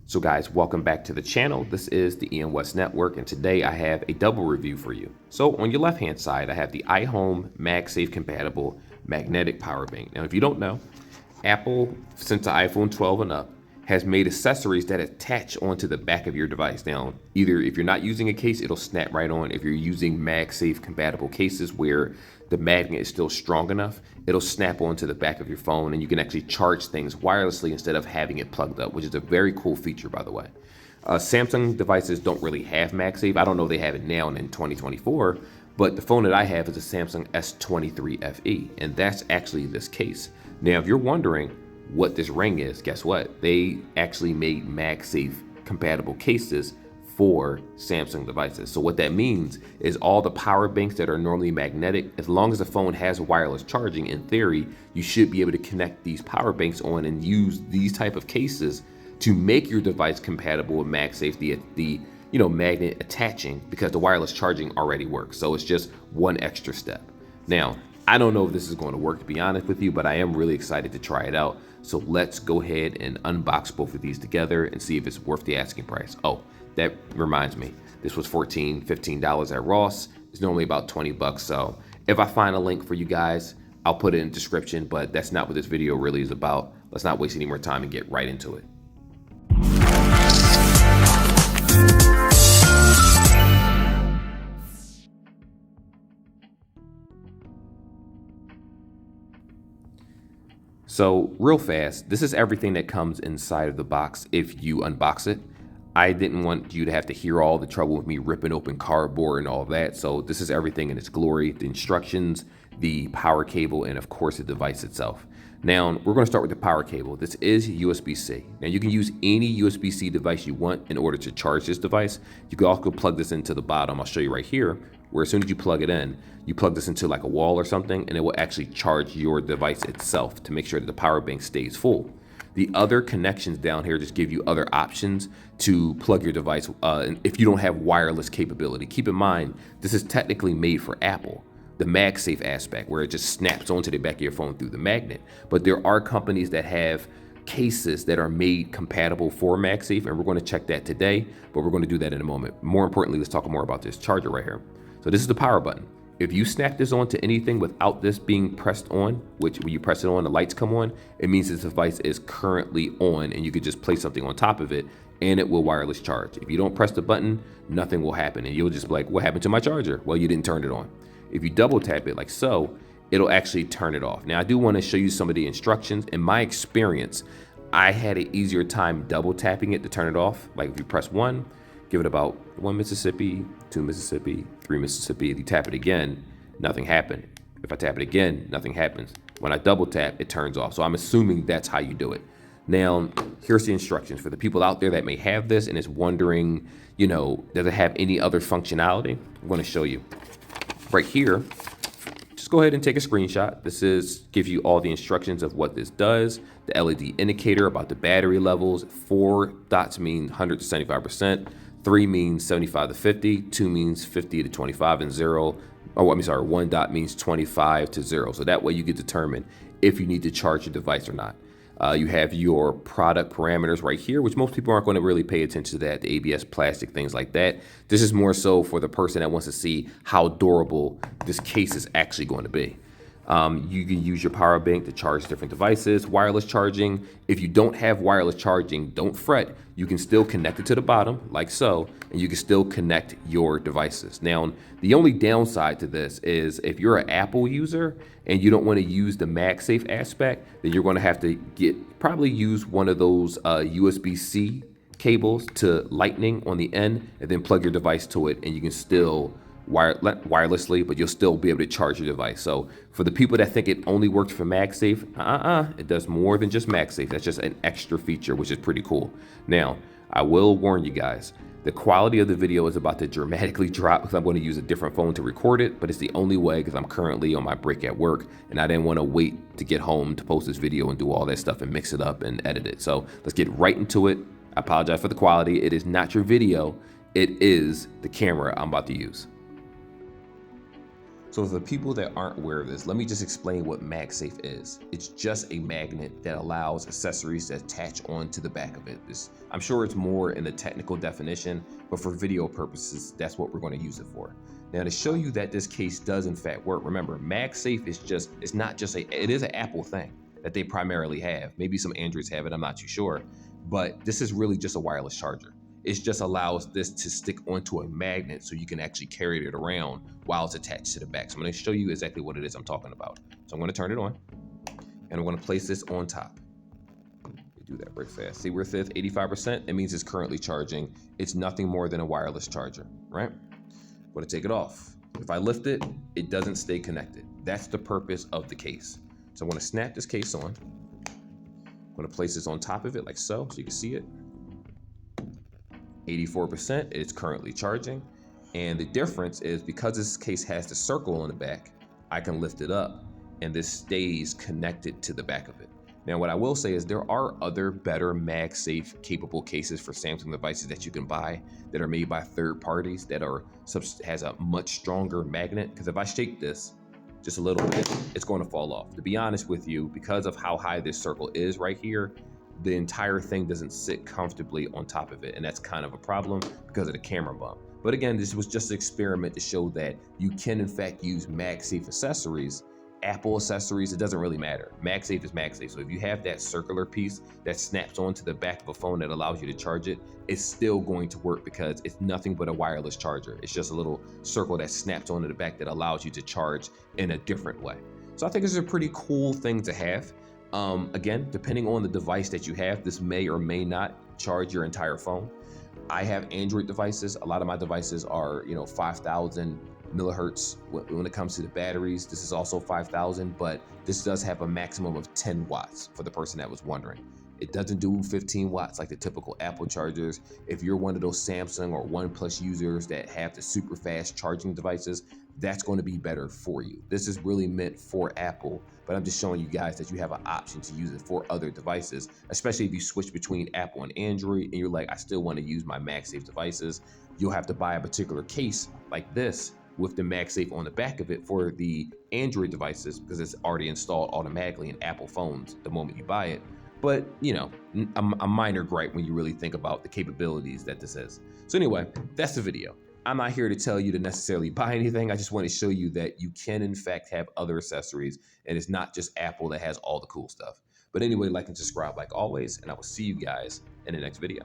So guys, welcome back to the channel. This is the Ian West Network, and today I have a double review for you. So on your left hand side, I have the iHome MagSafe compatible magnetic power bank. Now, if you don't know, Apple, since the iPhone 12 and up, has made accessories that attach onto the back of your device. Now, either if you're not using a case, it'll snap right on. If you're using MagSafe compatible cases where the magnet is still strong enough, it'll snap onto the back of your phone and you can actually charge things wirelessly instead of having it plugged up, which is a very cool feature, by the way. Samsung devices don't really have MagSafe. I don't know if they have it now in 2024, but the phone that I have is a Samsung S23 FE, and that's actually this case. Now, if you're wondering what this ring is, guess what? They actually made MagSafe compatible cases for Samsung devices. So what that means is all the power banks that are normally magnetic, as long as the phone has wireless charging, in theory, you should be able to connect these power banks on and use these type of cases to make your device compatible with MagSafe, the magnet attaching, because the wireless charging already works. So it's just one extra step. Now, I don't know if this is going to work, to be honest with you, but I am really excited to try it out. So let's go ahead and unbox both of these together and see if it's worth the asking price. Oh, that reminds me, this was $15 at Ross. It's normally about 20 bucks. So if I find a link for you guys, I'll put it in the description, but that's not what this video really is about. Let's not waste any more time and get right into it. So real fast, this is everything that comes inside of the box if you unbox it. I didn't want you to have to hear all the trouble with me ripping open cardboard and all that. So this is everything in its glory: the instructions, the power cable, and of course the device itself. Now we're going to start with the power cable. This is USB-C. Now you can use any USB-C device you want in order to charge this device. You can also plug this into the bottom. I'll show you right here, where as soon as you plug it in, you plug this into like a wall or something, and it will actually charge your device itself to make sure that the power bank stays full. The other connections down here just give you other options to plug your device if you don't have wireless capability. Keep in mind, this is technically made for Apple, the MagSafe aspect, where it just snaps onto the back of your phone through the magnet. But there are companies that have cases that are made compatible for MagSafe, and we're going to check that today, but we're going to do that in a moment. More importantly, let's talk more about this charger right here. So this is the power button. If you snap this onto anything without this being pressed on, which when you press it on, the lights come on, it means this device is currently on, and you could just place something on top of it and it will wireless charge. If you don't press the button, nothing will happen, and you'll just be like, what happened to my charger? Well, you didn't turn it on. If you double tap it like so, it'll actually turn it off. Now, I do want to show you some of the instructions. In my experience, I had an easier time double tapping it to turn it off. Like if you press 1, give it about 1 Mississippi, 2 Mississippi, 3 Mississippi. If you tap it again, nothing happened. If I tap it again, nothing happens. When I double tap, it turns off. So I'm assuming that's how you do it. Now, here's the instructions for the people out there that may have this and is wondering, does it have any other functionality? I'm going to show you. Right here, just go ahead and take a screenshot. Gives you all the instructions of what this does. The LED indicator about the battery levels. 4 dots mean 100 to 75%. 3 means 75 to 50. 2 means 50 to 25, and 1 dot means 25 to 0. So that way you can determine if you need to charge your device or not. You have your product parameters right here, which most people aren't going to really pay attention to that, the ABS plastic, things like that. This is more so for the person that wants to see how durable this case is actually going to be. You can use your power bank to charge different devices, wireless charging. If you don't have wireless charging, don't fret. You can still connect it to the bottom like so, and you can still connect your devices. Now, the only downside to this is if you're an Apple user and you don't want to use the MagSafe aspect, then you're going to have to probably use one of those USB-C cables to Lightning on the end, and then plug your device to it, and you can still wirelessly, but you'll still be able to charge your device. So for the people that think it only works for MagSafe, it does more than just MagSafe. That's just an extra feature, which is pretty cool. Now, I will warn you guys, the quality of the video is about to dramatically drop because I'm going to use a different phone to record it, but it's the only way because I'm currently on my break at work, and I didn't want to wait to get home to post this video and do all that stuff and mix it up and edit it. So let's get right into it. I apologize for the quality. It is not your video. It is the camera I'm about to use. So for the people that aren't aware of this, let me just explain what MagSafe is. It's just a magnet that allows accessories to attach onto the back of it. I'm sure it's more in the technical definition, but for video purposes, that's what we're going to use it for. Now, to show you that this case does in fact work, remember, MagSafe it's not just it is an Apple thing that they primarily have. Maybe some Androids have it, I'm not too sure, but this is really just a wireless charger. It just allows this to stick onto a magnet so you can actually carry it around while it's attached to the back. So I'm going to show you exactly what it is I'm talking about. So I'm going to turn it on and I'm going to place this on top. Do that very fast. See where it says 85%? It means it's currently charging. It's nothing more than a wireless charger, right? I'm going to take it off. If I lift it, it doesn't stay connected. That's the purpose of the case. So I'm going to snap this case on. I'm going to place this on top of it like so you can see it. 84%, it's currently charging. And the difference is because this case has the circle on the back, I can lift it up and this stays connected to the back of it. Now, what I will say is there are other better MagSafe capable cases for Samsung devices that you can buy that are made by third parties that has a much stronger magnet. Because if I shake this just a little bit, it's going to fall off. To be honest with you, because of how high this circle is right here, the entire thing doesn't sit comfortably on top of it. And that's kind of a problem because of the camera bump. But again, this was just an experiment to show that you can in fact use MagSafe accessories, Apple accessories, it doesn't really matter. MagSafe is MagSafe. So if you have that circular piece that snaps onto the back of a phone that allows you to charge it, it's still going to work because it's nothing but a wireless charger. It's just a little circle that snaps onto the back that allows you to charge in a different way. So I think this is a pretty cool thing to have. Again, depending on the device that you have, this may or may not charge your entire phone. I have Android devices. A lot of my devices are, 5,000 millihertz when it comes to the batteries. This is also 5,000, but this does have a maximum of 10 watts for the person that was wondering. It doesn't do 15 watts like the typical Apple chargers. If you're one of those Samsung or OnePlus users that have the super fast charging devices, that's going to be better for you. This is really meant for Apple, but I'm just showing you guys that you have an option to use it for other devices, especially if you switch between Apple and Android and you're like, I still want to use my MagSafe devices. You'll have to buy a particular case like this with the MagSafe on the back of it for the Android devices because it's already installed automatically in Apple phones the moment you buy it. But, a minor gripe when you really think about the capabilities that this is. So anyway, that's the video. I'm not here to tell you to necessarily buy anything. I just want to show you that you can, in fact, have other accessories, and it's not just Apple that has all the cool stuff. But anyway, like and subscribe like always, and I will see you guys in the next video.